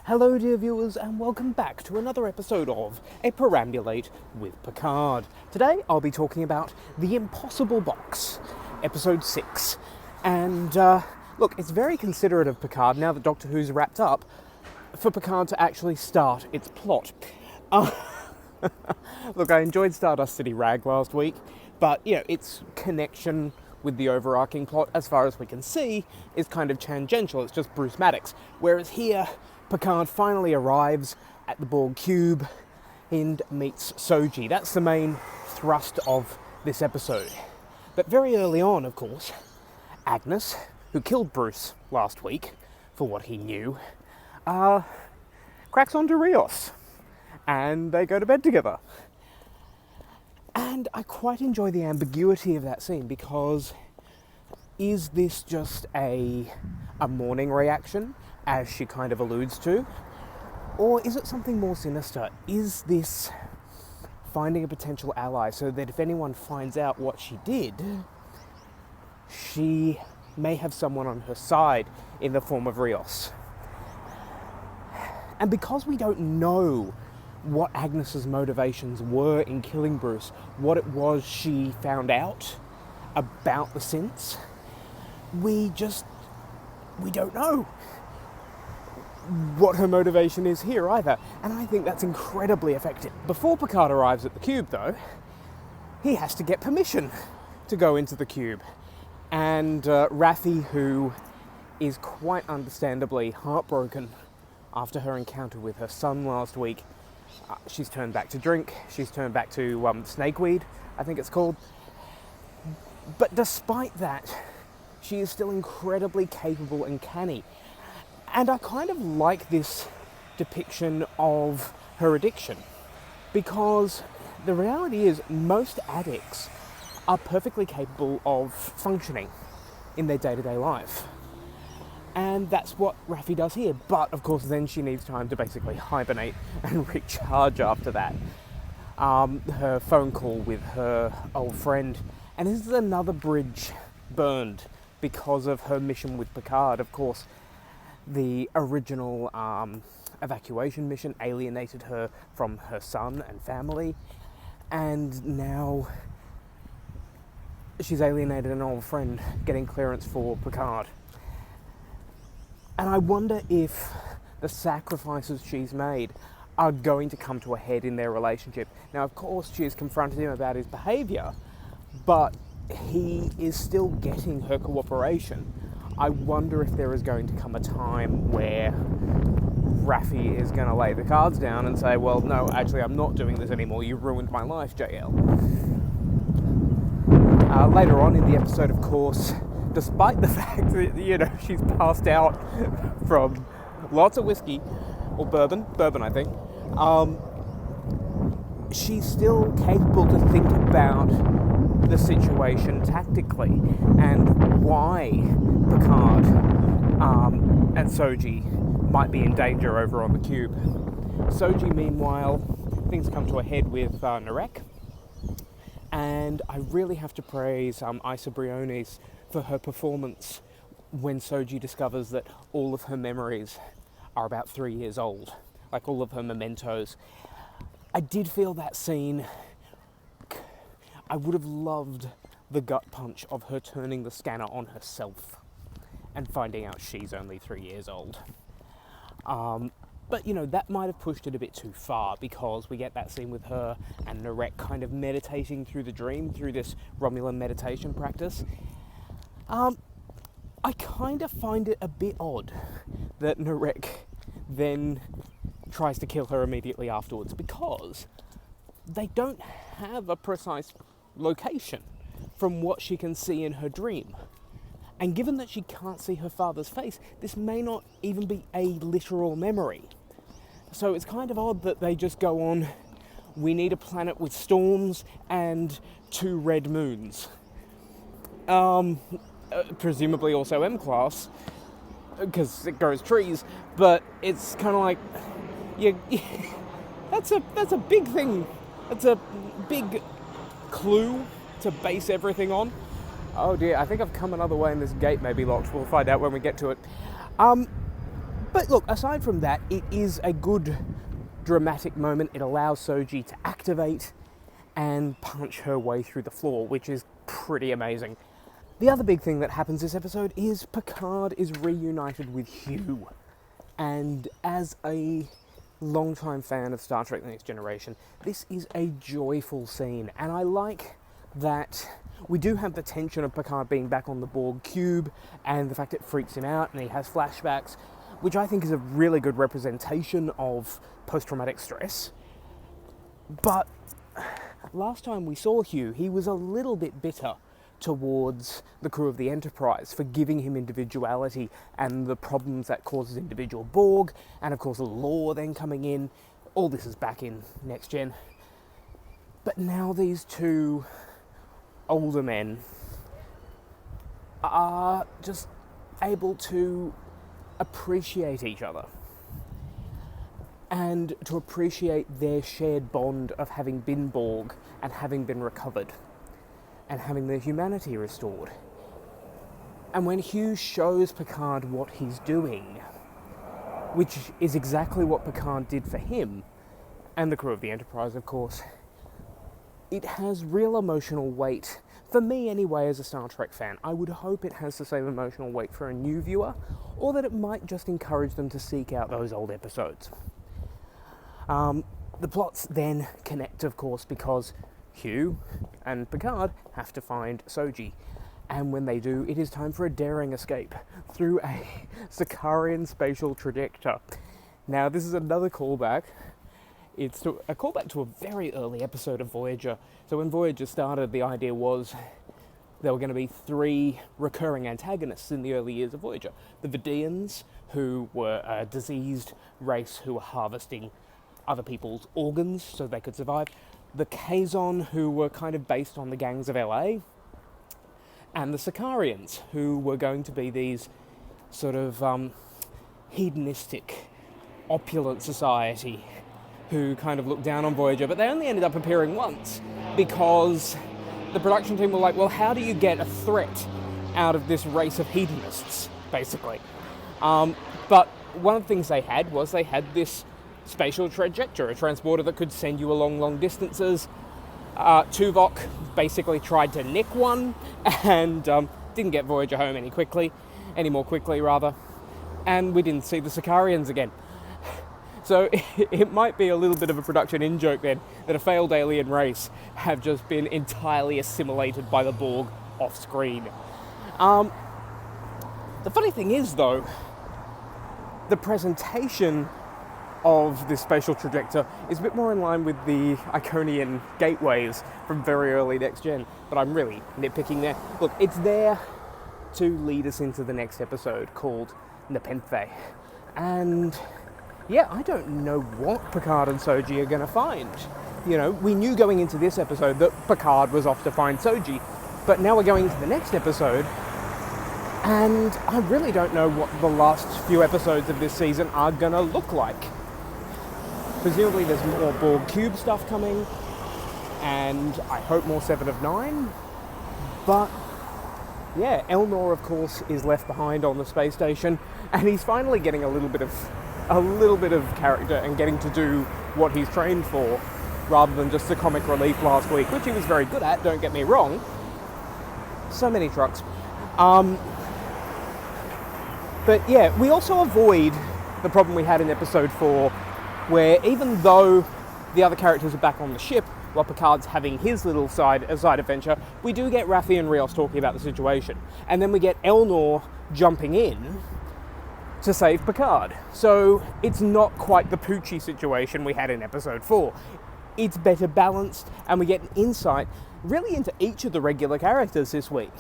Hello dear viewers and welcome back to another episode of A Perambulate with Picard. Today I'll be talking about The Impossible Box, episode 6. And look, it's very considerate of Picard, now that Doctor Who's wrapped up, for Picard to actually start its plot. Look, I enjoyed Stardust City Rag last week, but its connection with the overarching plot, as far as we can see, is kind of tangential. It's just Bruce Maddox. Whereas here, Picard finally arrives at the Borg cube and meets Soji. That's the main thrust of this episode. But very early on, of course, Agnes, who killed Bruce last week, for what he knew, cracks onto Rios, and they go to bed together. And I quite enjoy the ambiguity of that scene, because is this just a mourning reaction, as she kind of alludes to? Or is it something more sinister? Is this finding a potential ally so that if anyone finds out what she did, she may have someone on her side in the form of Rios? And because we don't know what Agnes's motivations were in killing Bruce, what it was she found out about the synths, we don't know what her motivation is here either. And I think that's incredibly effective. Before Picard arrives at the cube, though, he has to get permission to go into the cube. And Raffi, who is quite understandably heartbroken after her encounter with her son last week, she's turned back to drink, she's turned back to snakeweed, I think it's called. But despite that, she is still incredibly capable and canny. And I kind of like this depiction of her addiction, because the reality is most addicts are perfectly capable of functioning in their day-to-day life. And that's what Raffi does here. But, of course, then she needs time to basically hibernate and recharge after that. Her phone call with her old friend. And this is another bridge burned because of her mission with Picard. Of course, the original evacuation mission alienated her from her son and family. And now she's alienated an old friend getting clearance for Picard. And I wonder if the sacrifices she's made are going to come to a head in their relationship. Now, of course, she has confronted him about his behaviour, but he is still getting her cooperation. I wonder if there is going to come a time where Raffi is going to lay the cards down and say, well, no, actually, I'm not doing this anymore. You ruined my life, JL. Later on in the episode, of course, despite the fact that, she's passed out from lots of whiskey, or bourbon I think, she's still capable to think about the situation tactically and why Picard and Soji might be in danger over on the cube. Soji, meanwhile, things come to a head with Narek, and I really have to praise Isa Briones for her performance when Soji discovers that all of her memories are about 3 years old, like all of her mementos. I did feel that scene. I would have loved the gut punch of her turning the scanner on herself and finding out she's only 3 years old. But, that might have pushed it a bit too far, because we get that scene with her and Narek kind of meditating through the dream, through this Romulan meditation practice. I kind of find it a bit odd that Narek then tries to kill her immediately afterwards, because they don't have a precise location from what she can see in her dream. And given that she can't see her father's face, this may not even be a literal memory. So it's kind of odd that they just go on, we need a planet with storms and 2 red moons. Presumably also M-class, because it grows trees, but it's kind of like, that's a big thing. That's a big clue to base everything on. Oh dear, I think I've come another way and this gate may be locked. We'll find out when we get to it. But But look, aside from that, it is a good dramatic moment. It allows Soji to activate and punch her way through the floor, which is pretty amazing. The other big thing that happens this episode is Picard is reunited with Hugh. And as a longtime fan of Star Trek The Next Generation, this is a joyful scene. And I like that we do have the tension of Picard being back on the Borg cube and the fact it freaks him out and he has flashbacks, which I think is a really good representation of post-traumatic stress. But last time we saw Hugh, he was a little bit bitter towards the crew of the Enterprise for giving him individuality and the problems that causes individual Borg, and of course the law then coming in. All this is back in Next Gen. But now these two older men are just able to appreciate each other and to appreciate their shared bond of having been Borg and having been recovered and having their humanity restored. And when Hugh shows Picard what he's doing, which is exactly what Picard did for him, and the crew of the Enterprise, of course, it has real emotional weight. For me, anyway, as a Star Trek fan, I would hope it has the same emotional weight for a new viewer, or that it might just encourage them to seek out those old episodes. The plots then connect, of course, because Hugh and Picard have to find Soji. And when they do, it is time for a daring escape through a Sicarian spatial trajector. Now, this is another callback. It's a callback to a very early episode of Voyager. So when Voyager started, the idea was there were going to be 3 recurring antagonists in the early years of Voyager. The Vidians, who were a diseased race who were harvesting other people's organs so they could survive. The Kazon, who were kind of based on the gangs of LA. And the Sicarians, who were going to be these sort of hedonistic, opulent society who kind of looked down on Voyager, but they only ended up appearing once because the production team were like, well, how do you get a threat out of this race of hedonists, basically? But one of the things they had was they had this spatial trajector, a transporter that could send you along long distances. Tuvok basically tried to nick one and didn't get Voyager home any more quickly, and we didn't see the Sicarians again. So it might be a little bit of a production in-joke then, that a failed alien race have just been entirely assimilated by the Borg off-screen. The funny thing is, though, the presentation of this spatial trajector is a bit more in line with the Iconian gateways from very early Next Gen, but I'm really nitpicking there. Look, it's there to lead us into the next episode called Nepenthe. And yeah, I don't know what Picard and Soji are going to find. You know, we knew going into this episode that Picard was off to find Soji, but now we're going into the next episode, and I really don't know what the last few episodes of this season are going to look like. Presumably there's more Borg Cube stuff coming, and I hope more 7 of 9, but yeah, Elnor, of course, is left behind on the space station, and he's finally getting a little bit of character and getting to do what he's trained for, rather than just the comic relief last week, which he was very good at, don't get me wrong. So many trucks. But yeah, we also avoid the problem we had in episode 4, where even though the other characters are back on the ship, while Picard's having his little side adventure, we do get Raffi and Rios talking about the situation. And then we get Elnor jumping in to save Picard. So it's not quite the Poochie situation we had in episode 4. It's better balanced, and we get an insight really into each of the regular characters this week,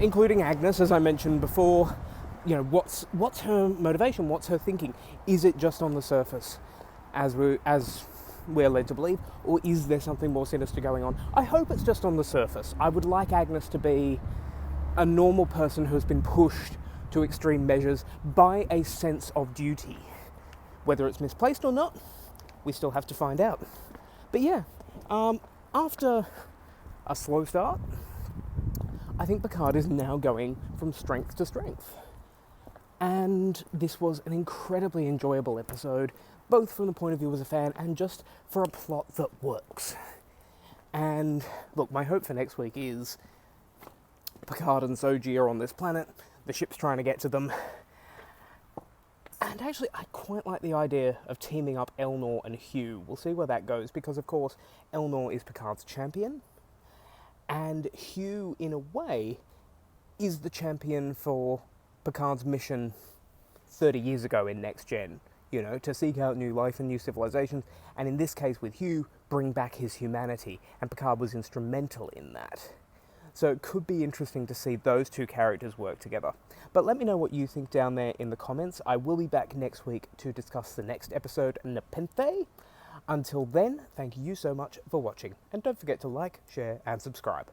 including Agnes, as I mentioned before. You know, what's her motivation? What's her thinking? Is it just on the surface, as we're led to believe, or is there something more sinister going on? I hope it's just on the surface. I would like Agnes to be a normal person who has been pushed to extreme measures by a sense of duty. Whether it's misplaced or not, we still have to find out. But yeah, after a slow start, I think Picard is now going from strength to strength. And this was an incredibly enjoyable episode, both from the point of view as a fan and just for a plot that works. And look, my hope for next week is Picard and Soji are on this planet, the ship's trying to get to them, and actually I quite like the idea of teaming up Elnor and Hugh. We'll see where that goes, because of course Elnor is Picard's champion, and Hugh, in a way, is the champion for Picard's mission 30 years ago in Next Gen, you know, to seek out new life and new civilizations, and in this case with Hugh, bring back his humanity, and Picard was instrumental in that. So it could be interesting to see those two characters work together. But let me know what you think down there in the comments. I will be back next week to discuss the next episode, Nepenthe. Until then, thank you so much for watching, and don't forget to like, share, and subscribe.